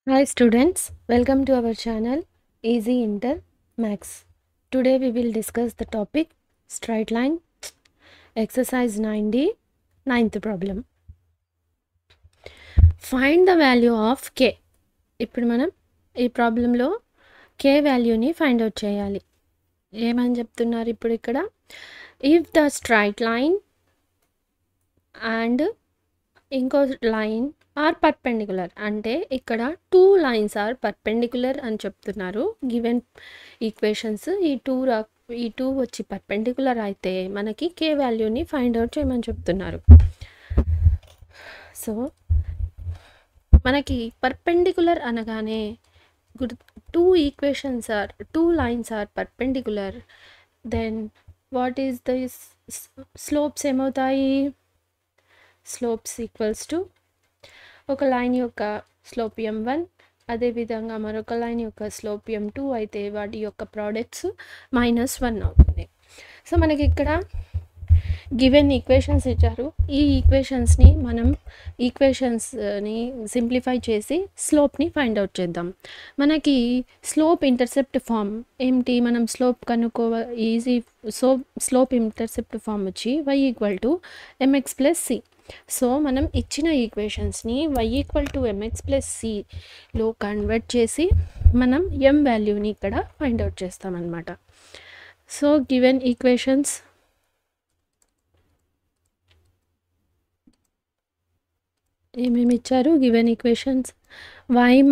Hi students, welcome to our channel Easy Inter Max. Today we will discuss the topic straight line exercise 9D, ninth problem. Find the value of k. ఇప్పుడు మనం ఈ ప్రాబ్లంలో k వాల్యూని find out చేయాలి. ఏమని చెప్తున్నారు ఇప్పుడు ఇక్కడ? If the straight line and ఇంకో లైన్ ఆర్ పర్పెండిక్యులర్, అంటే ఇక్కడ 2 లైన్స్ ఆర్ పర్పెండిక్యులర్ అని చెప్తున్నారు. గివెన్ ఈక్వేషన్స్ ఈ టూ వచ్చి పర్పెండిక్యులర్ అయితే మనకి కే వాల్యూని ఫైండ్ అవుట్ చేయమని చెప్తున్నారు. సో మనకి పర్పెండిక్యులర్ అనగానే two lines are perpendicular, then what is the slopes ఏమవుతాయి? స్లోప్స్ ఈక్వల్స్ టు ఒక లైన్ యొక్క స్లోప్ m1, అదేవిధంగా మరొక లైన్ యొక్క స్లోప్ m2 అయితే వాటి యొక్క ప్రోడక్ట్స్ -1 అవుతుంది. సో మనకి ఇక్కడ గివెన్ ఈక్వేషన్స్ ఇచ్చారు. ఈ ఈక్వేషన్స్ని సింప్లిఫై చేసి స్లోప్ని ఫైండ్ అవుట్ చేద్దాం. మనకి స్లోప్ ఇంటర్సెప్ట్ ఫామ్ ఏమిటి? మనం స్లోప్ కనుక్కోవాలి. స్లోప్ ఇంటర్సెప్ట్ ఫామ్ వచ్చి y = mx + c. సో మనం ఇచ్చిన ఈక్వేషన్స్ని y = mx + cలో కన్వర్ట్ చేసి మనం m వాల్యూని ఇక్కడ ఫైండ్ అవుట్ చేస్తామన్నమాట. సో గివెన్ ఈక్వేషన్స్ ఏమేమి ఇచ్చారు? Given equations y -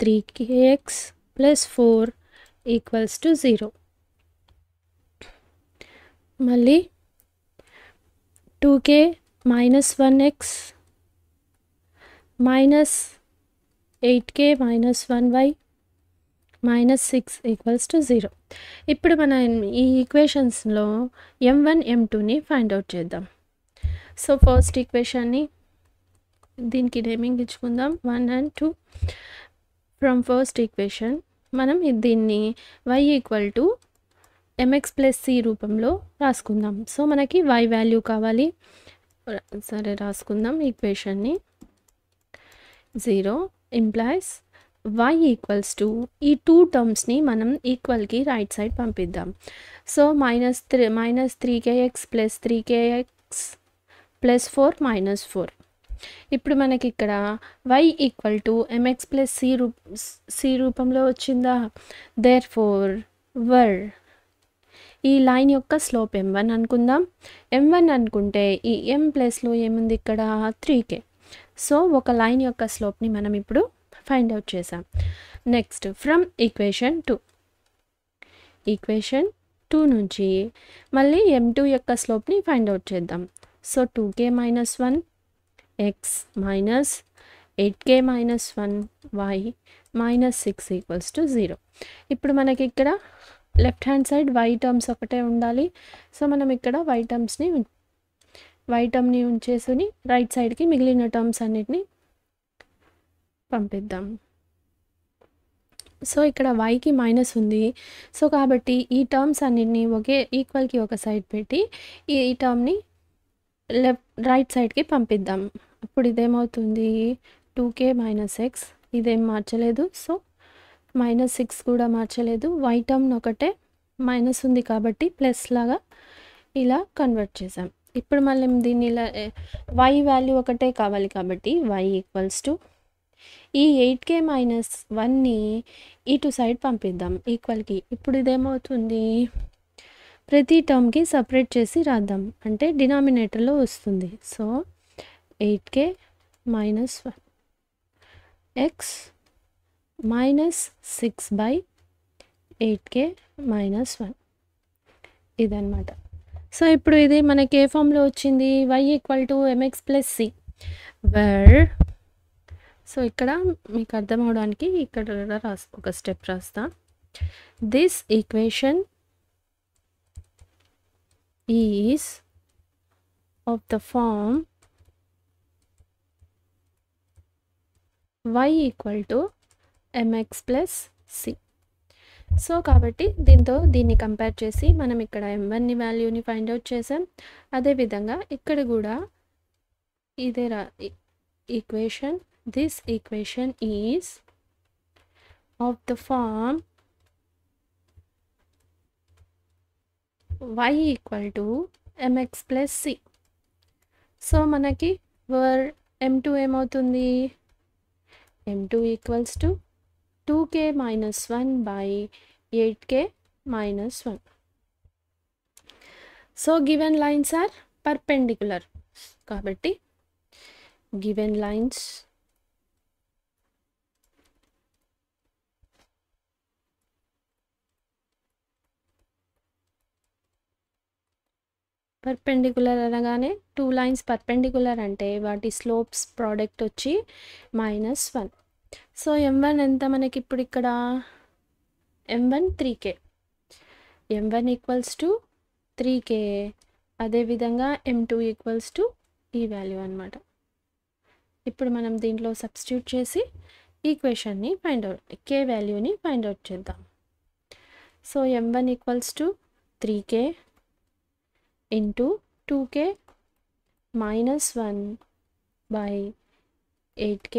3kx + 4 = 0. మళ్ళీ 2k - 1x - 8k - 1y - 6 = 0. ఇప్పుడు మనం ఈ ఈక్వేషన్స్లో m1 m2ని ఫైండ్ అవుట్ చేద్దాం. సో ఫస్ట్ ఈక్వేషన్ని దీనికి నేమింగ్ ఇచ్చుకుందాం 1 and 2. ఫ్రమ్ ఫస్ట్ ఈక్వేషన్ మనం దీన్ని y = mx + c రూపంలో రాసుకుందాం. సో మనకి y వాల్యూ కావాలి. సరే రాసుకుందాం ఈక్వేషన్ని. 0 ఇంప్లైస్ y = ఈ 2 టర్మ్స్ని మనం ఈక్వల్కి రైట్ సైడ్ పంపిద్దాం. So -3kx + 3kx + 4 - 4. ఇప్పుడు మనకి ఇక్కడ y = mx + c రూపంలో వచ్చిందా? దేర్ఫోర్ ఈ లైన్ యొక్క స్లోప్ m1 అనుకుందాం. m1 అనుకుంటే ఈ m ప్లేస్లో ఏముంది ఇక్కడ? 3k. సో ఒక లైన్ యొక్క స్లోప్ని మనం ఇప్పుడు ఫైండ్ అవుట్ చేసాం. నెక్స్ట్ ఫ్రమ్ ఈక్వేషన్ 2 నుంచి మళ్ళీ m2 యొక్క స్లోప్ని ఫైండ్ అవుట్ చేద్దాం. So 2k - 1 x - 8k - 1 y - 6 = 0. ఇప్పుడు మనకి ఇక్కడ left hand side y terms ఒకటే ఉండాలి. సో మనం ఇక్కడ y టర్మ్ని ఉంచేసుని రైట్ సైడ్కి మిగిలిన టర్మ్స్ అన్నిటిని పంపిద్దాం. సో ఇక్కడ yకి మైనస్ ఉంది. సో కాబట్టి ఈ టర్మ్స్ అన్నిటిని ఈక్వల్కి ఒక సైడ్ పెట్టి ఈ టర్మ్ని రైట్ సైడ్కి పంపిద్దాం. అప్పుడు ఇదేమవుతుంది? 2k - x, ఇదేం మార్చలేదు. సో -6 కూడా మార్చలేదు. y టర్మ్ ఒకటే మైనస్ ఉంది కాబట్టి ప్లస్ లాగా ఇలా కన్వర్ట్ చేసాం. ఇప్పుడు మళ్ళీ దీన్ని ఇలా y వాల్యూ ఒకటే కావాలి కాబట్టి y = ఈ 8k - 1ని ఇటు సైడ్ పంపిద్దాం ఈక్వల్కి. ఇప్పుడు ఇదేమవుతుంది? ప్రతి టర్మ్కి సపరేట్ చేసి రాద్దాం, అంటే డినామినేటర్లో వస్తుంది. సో 8k - 1 x -6/8k - 1 ఇదన్నమాట. సో ఇప్పుడు ఇది మనకి ఏ ఫామ్లో వచ్చింది? y = mx + c where. So ఇక్కడ మీకు అర్థం అవడానికి ఇక్కడ ఒక స్టెప్ రాస్తా. This equation is of the form y = mx + c. So కాబట్టి దీన్ని కంపేర్ చేసి మనం ఇక్కడ m1 వాల్యూని ఫైండ్ అవుట్ చేసాం. అదేవిధంగా ఇక్కడ కూడా ఇదే equation. This equation is of the form y equal to mx plus c. So మనకి వర్ m2 ఏమవుతుంది, m2 equals to 2k minus 1 by 8k minus 1. So given lines are perpendicular కాబట్టి గివెన్ లైన్స్ పర్పెండిక్యులర్ అనగానే 2 lines perpendicular అంటే వాటి slopes product వచ్చి -1. So m1 ఎంత మనకి ఇప్పుడు ఇక్కడ, m1 3k, m1 equals to 3k, అదేవిధంగా m2 ఈక్వల్స్ టు ఈ వాల్యూ అనమాట. ఇప్పుడు మనం దీంట్లో సబ్స్టిట్యూట్ చేసి ఈక్వేషన్ని ఫైండ్ అవుట్, k వాల్యూని ఫైండ్ అవుట్ చేద్దాం. So m1 equals to 3k into 2k minus 1 by 8k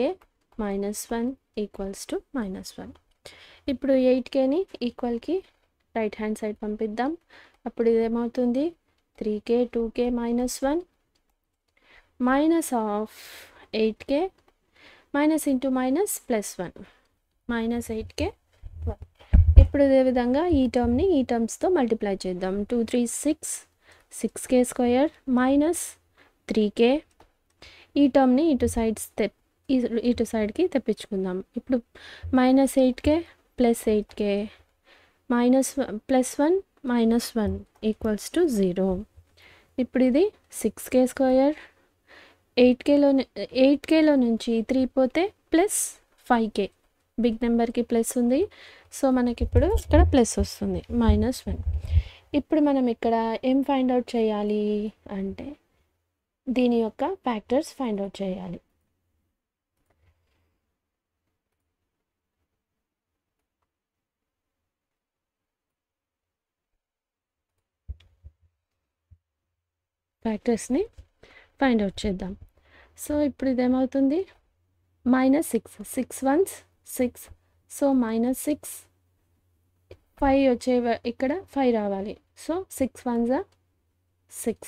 minus 1 equals to -1. ఇప్పుడు 8kని ఈక్వల్కి రైట్ హ్యాండ్ సైడ్ పంపిద్దాం. అప్పుడు ఇదేమవుతుంది 3k 2k minus 1 minus of 8k minus into minus plus 1 minus 8k 1. ఇప్పుడు ఇదే విధంగా ఈ టర్మ్ని ఈ టర్మ్స్తో మల్టిప్లై చేద్దాం. 2 3 6 6k స్క్వేర్ మైనస్ 3k, ఈ టర్మ్ని ఇటు సైడ్కి తెప్పించుకుందాం. ఇప్పుడు -8k plus 8k minus plus 1 -1 equals to 0. ఇప్పుడు ఇది 6k స్క్వేర్, 8kలో నుంచి 3 పోతే ప్లస్ 5k, బిగ్ నెంబర్కి ప్లస్ ఉంది, సో మనకి ఇప్పుడు ఇక్కడ ప్లస్ వస్తుంది -1. ఇప్పుడు మనం ఇక్కడ ఏం ఫైండ్ అవుట్ చేయాలి అంటే దీని యొక్క ఫ్యాక్టర్స్ ఫైండ్ అవుట్ చేయాలి. ఫ్యాక్టర్స్ని ఫైండ్ అవుట్ చేద్దాం. సో ఇప్పుడు ఇదేమవుతుంది -6, 6 1s 6, సో -6, 5 వచ్చే ఇక్కడ 5 రావాలి, సో 6 1s 6,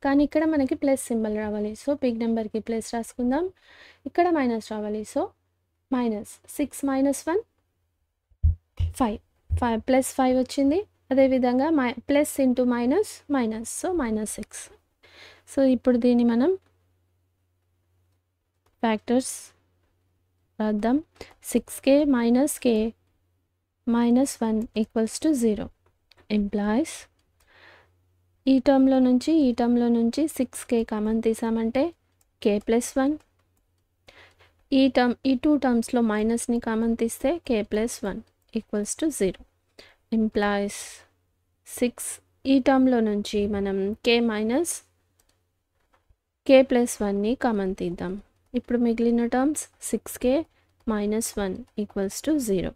కానీ ఇక్కడ మనకి ప్లస్ సింబల్ రావాలి, సో బిగ్ నెంబర్కి ప్లస్ రాసుకుందాం. ఇక్కడ మైనస్ రావాలి, సో -6 -1 5 ప్లస్ 5 వచ్చింది. అదేవిధంగా plus into minus minus, so -6. So ఇప్పుడు దీన్ని మనం ఫ్యాక్టర్స్ రాద్దాం. 6k minus k minus 1 equals to 0 implies ఈ టర్మ్లో నుంచి 6k కామన్ తీసామంటే k plus 1, ఈ 2 టర్మ్స్లో మైనస్ని కామన్ తీస్తే k plus 1 equals to 0 implies 6, ఈ టర్మ్లో నుంచి మనం k minus k plus 1ని కామన్ తీద్దాం. ఇప్పుడు మిగిలిన terms 6k minus 1 equals to 0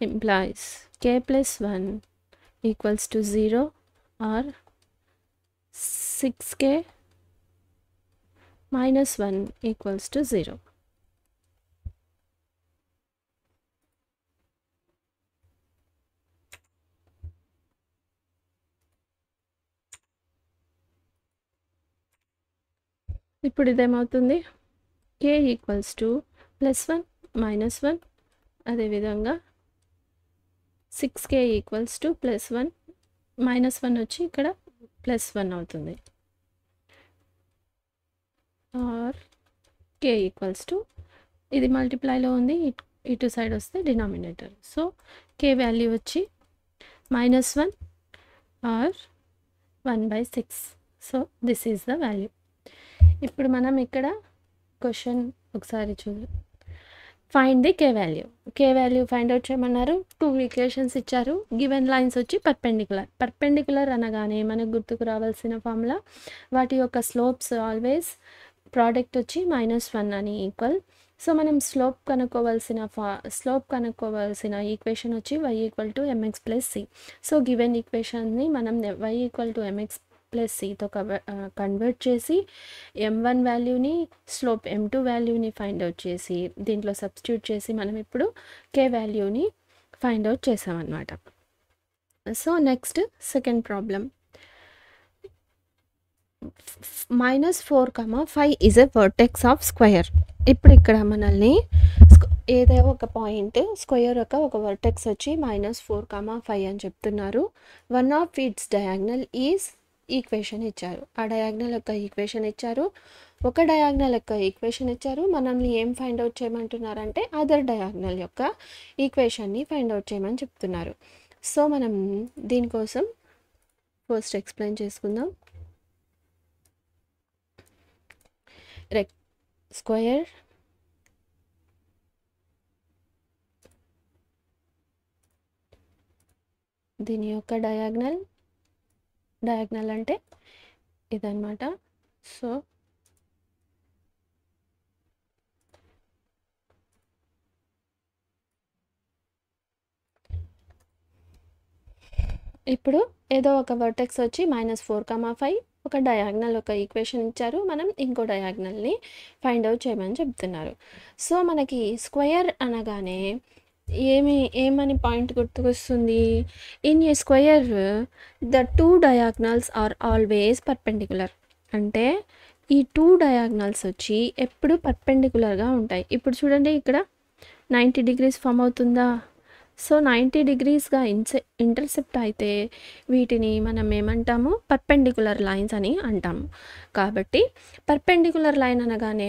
implies k plus 1 equals to 0 or 6k minus 1 equals to 0. ఇప్పుడు ఇదేమవుతుంది k ఈక్వల్స్ టు +1 -1, అదేవిధంగా 6k ఈక్వల్స్ టు +1 -1 వచ్చి ఇక్కడ +1 అవుతుంది. ఆర్ k ఈక్వల్స్ టు ఇది మల్టిప్లైలో ఉంది, ఇటు సైడ్ వస్తే డినామినేటర్, సో k వాల్యూ వచ్చి -1 or 1/6. So this is the value. ఇప్పుడు మనం ఇక్కడ క్వశ్చన్ ఒకసారి చూద్దాం. Find the k value find out చేయమన్నారు. 2 ఈక్వేషన్స్ ఇచ్చారు. గివెన్ లైన్స్ వచ్చి పర్పెండిక్యులర్ అనగానే మనకు గుర్తుకు రావాల్సిన ఫార్ములా, వాటి యొక్క స్లోప్స్ ఆల్వేస్ ప్రోడక్ట్ వచ్చి -1 అని ఈక్వల్. సో మనం స్లోప్ కనుక్కోవాల్సిన ఈక్వేషన్ వచ్చి y = mx + c. So given ఈక్వేషన్ని మనం y = mx ప్లస్ సితో కన్వర్ట్ చేసి m1 వాల్యూని స్లోప్ m2 వాల్యూని ఫైండ్ అవుట్ చేసి దీంట్లో సబ్స్టిట్యూట్ చేసి మనం ఇప్పుడు k వాల్యూని ఫైండ్ అవుట్ చేసామన్నమాట. So next second problem. -4, 5 is a vertex of square. ఇప్పుడు ఇక్కడ మనల్ని ఏదో ఒక పాయింట్ స్క్వేర్ యొక్క ఒక వర్టెక్స్ వచ్చి -4, 5 అని చెప్తున్నారు. One of it's diagonal is equation ఇచ్చారు. ఆ డయాగ్నల్ యొక్క ఈక్వేషన్ ఇచ్చారు. ఒక డయాగ్నల్ యొక్క ఈక్వేషన్ ఇచ్చారు. మనల్ని ఏం ఫైండ్ అవుట్ చేయమంటున్నారంటే అదర్ డయాగ్నల్ యొక్క ఈక్వేషన్ని ఫైండ్ అవుట్ చేయమని చెప్తున్నారు. సో మనం దీనికోసం ఫస్ట్ ఎక్స్ప్లెయిన్ చేసుకుందాం. స్క్వేర్ దీని యొక్క డయాగ్నల్ అంటే ఇదన్నమాట. సో ఇప్పుడు ఏదో ఒక వర్టెక్స్ వచ్చి -4, 5 ఒక డయాగ్నల్ ఒక ఈక్వేషన్ ఇచ్చారు. మనం ఇంకో డయాగ్నల్ని ఫైండ్ అవుట్ చేయమని చెప్తున్నారు. సో మనకి స్క్వేర్ అనగానే ఏమని పాయింట్ గుర్తుకొస్తుంది? In a square the 2 diagonals are always perpendicular. అంటే ఈ 2 డయాగ్నల్స్ వచ్చి ఎప్పుడు పర్పెండిక్యులర్గా ఉంటాయి. ఇప్పుడు చూడండి, ఇక్కడ 90 డిగ్రీస్ ఫామ్ అవుతుందా? సో 90 డిగ్రీస్గా ఇంటర్సెప్ట్ అయితే వీటిని మనం ఏమంటాము? పర్పెండిక్యులర్ లైన్స్ అని అంటాము. కాబట్టి పర్పెండిక్యులర్ లైన్ అనగానే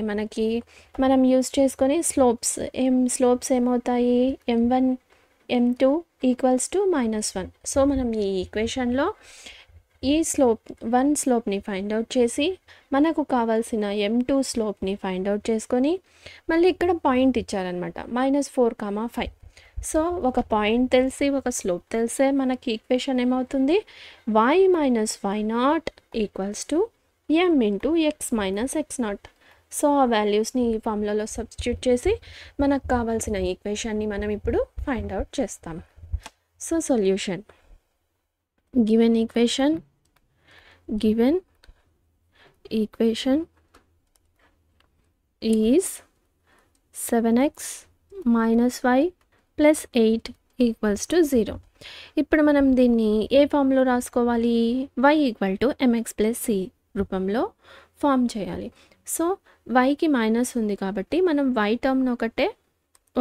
మనం యూజ్ చేసుకొని స్లోప్స్ ఏమవుతాయి? m1 m2 equals to -1. So మనం ఈ ఈక్వేషన్లో ఈ స్లోప్ని ఫైండ్ అవుట్ చేసి మనకు కావాల్సిన m2 స్లోప్ని ఫైండ్ అవుట్ చేసుకొని మళ్ళీ ఇక్కడ పాయింట్ ఇచ్చారనమాట -4, 5. సో ఒక పాయింట్ తెలిసి ఒక స్లోప్ తెలిసే మనకి ఈక్వేషన్ ఏమవుతుంది? y - y0 equals to m into x - x0. So ఆ వాల్యూస్ని ఈ ఫార్ములాలో సబ్స్టిట్యూట్ చేసి మనకు కావాల్సిన ఈక్వేషన్ని మనం ఇప్పుడు ఫైండ్ అవుట్ చేస్తాం. So solution. Given equation is 7x - y + 8 equals to 0. ఇప్పుడు మనం దీన్ని ఏ ఫామ్లో రాసుకోవాలి? y = mx + c రూపంలో ఫామ్ చేయాలి. సో yకి మైనస్ ఉంది కాబట్టి మనం y టర్మ్ను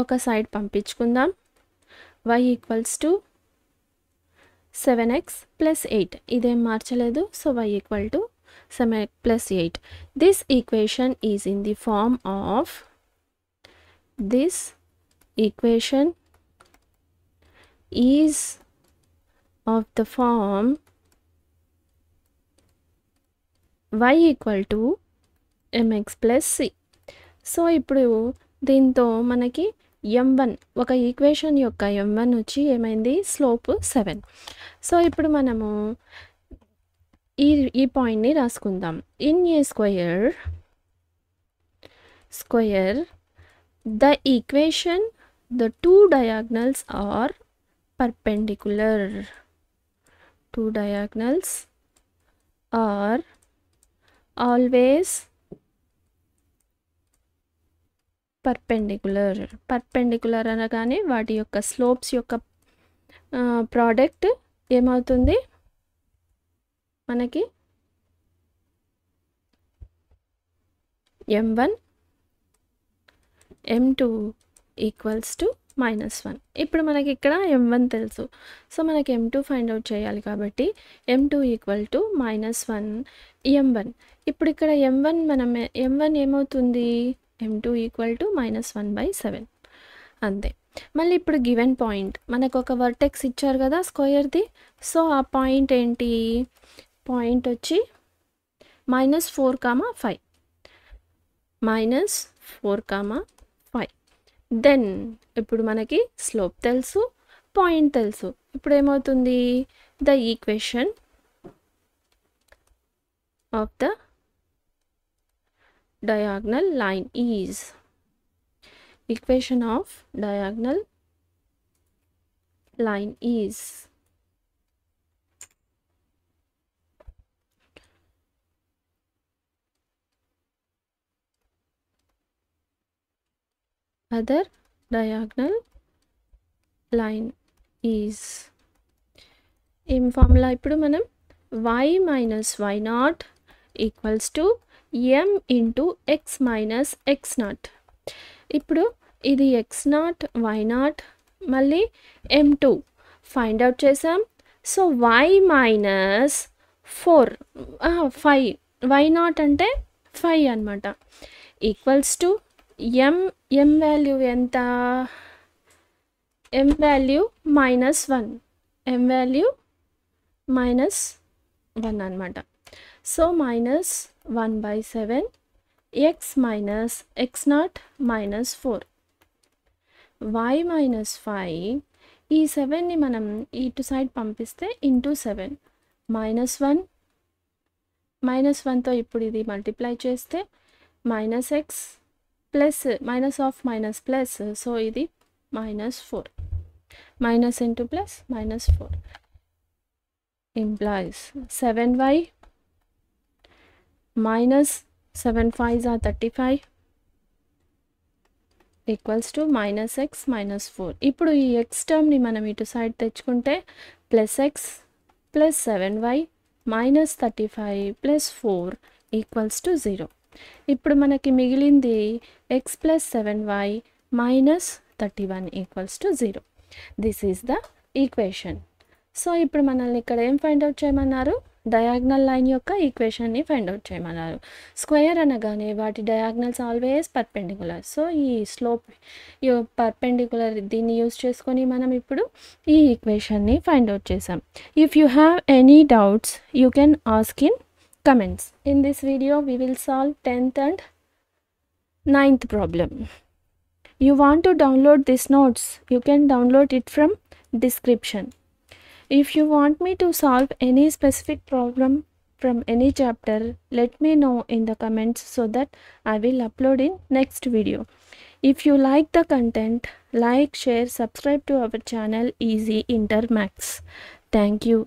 ఒక సైడ్ పంపించుకుందాం. y = 7x + 8. ఇదేం మార్చలేదు. So y = 7x + 8. This equation is in the form of y = mx + c. So ఇప్పుడు దీంతో మనకి m1 ఒక ఈక్వేషన్ యొక్క m1 వచ్చి ఏమైంది? స్లోప్ 7. సో ఇప్పుడు మనము ఈ పాయింట్ని రాసుకుందాం. In a square the equation the 2 diagonals are perpendicular. 2 diagonals are always perpendicular అనగానే వాటి యొక్క స్లోప్స్ యొక్క ప్రోడక్ట్ ఏమవుతుంది? మనకి m1 m2 ఈక్వల్స్ టు -1. ఇప్పుడు మనకి ఇక్కడ m1 తెలుసు. సో మనకి m2 ఫైండ్ అవుట్ చేయాలి కాబట్టి m2 = -1 m1. ఇప్పుడు ఇక్కడ m1 ఏమవుతుంది? m2 = -1/7. అంతే. మళ్ళీ ఇప్పుడు గివెన్ పాయింట్ మనకు ఒక వర్టెక్స్ ఇచ్చారు కదా స్క్వేర్ది. సో ఆ పాయింట్ ఏంటి? పాయింట్ వచ్చి -4, 5. -4, 5. దెన్ ఇప్పుడు మనకి స్లోప్ తెలుసు, పాయింట్ తెలుసు. ఇప్పుడు ఏమవుతుంది? The equation of the diagonal line is other diagonal line is ఏం ఫార్ములా ఇప్పుడు మనం y minus y naught equals to m into x minus x naught. ఇప్పుడు ఇది x నాట్ y నాట్ మళ్ళీ m2 ఫైండ్ అవుట్ చేసాం. So y minus 5 y naught అంటే 5 అనమాట equals to m value ఎంత, m వాల్యూ -1, m వాల్యూ -1 అనమాట. So -1/7 x minus x naught -4 y minus 5. ఈ 7ని మనం ఇటు సైడ్ పంపిస్తే ఇంటూ 7 -1తో ఇప్పుడు ఇది మల్టిప్లై చేస్తే -x ప్లస్ ప్లస్, సో ఇది -4 minus into plus -4 implies 7y minus 7 5s are 35 equals to -x -4. ఇప్పుడు ఈ x టర్మ్ని మనం ఇటు సైడ్ తెచ్చుకుంటే +x + 7y -35 + 4 ఈక్వల్స్ టు 0. ఇప్పుడు మనకి మిగిలింది x + 7y -31 equals to 0. This is the equation. So ఇప్పుడు మనల్ని ఇక్కడ ఏం ఫైండ్ అవుట్ చేయమన్నారు, డయాగ్నల్ లైన్ యొక్క ఈక్వేషన్ని ఫైండ్ అవుట్ చేయమన్నారు. స్క్వేర్ అనగానే వాటి డయాగ్నల్స్ ఆల్వేస్ పర్పెండిక్యులర్. సో ఈ స్లోప్ పర్పెండిక్యులర్ దీన్ని యూజ్ చేసుకొని మనం ఇప్పుడు ఈ ఈక్వేషన్ని ఫైండ్ అవుట్ చేసాం. If you have any doubts you can ask in comments. In this video we will solve 10th and 9th problem. You want to download these notes, you can download it from description. If you want me to solve any specific problem from any chapter, let me know in the comments so that I will upload in next video. If you like the content, like, share, subscribe to our channel Easy Inter Maths. Thank you.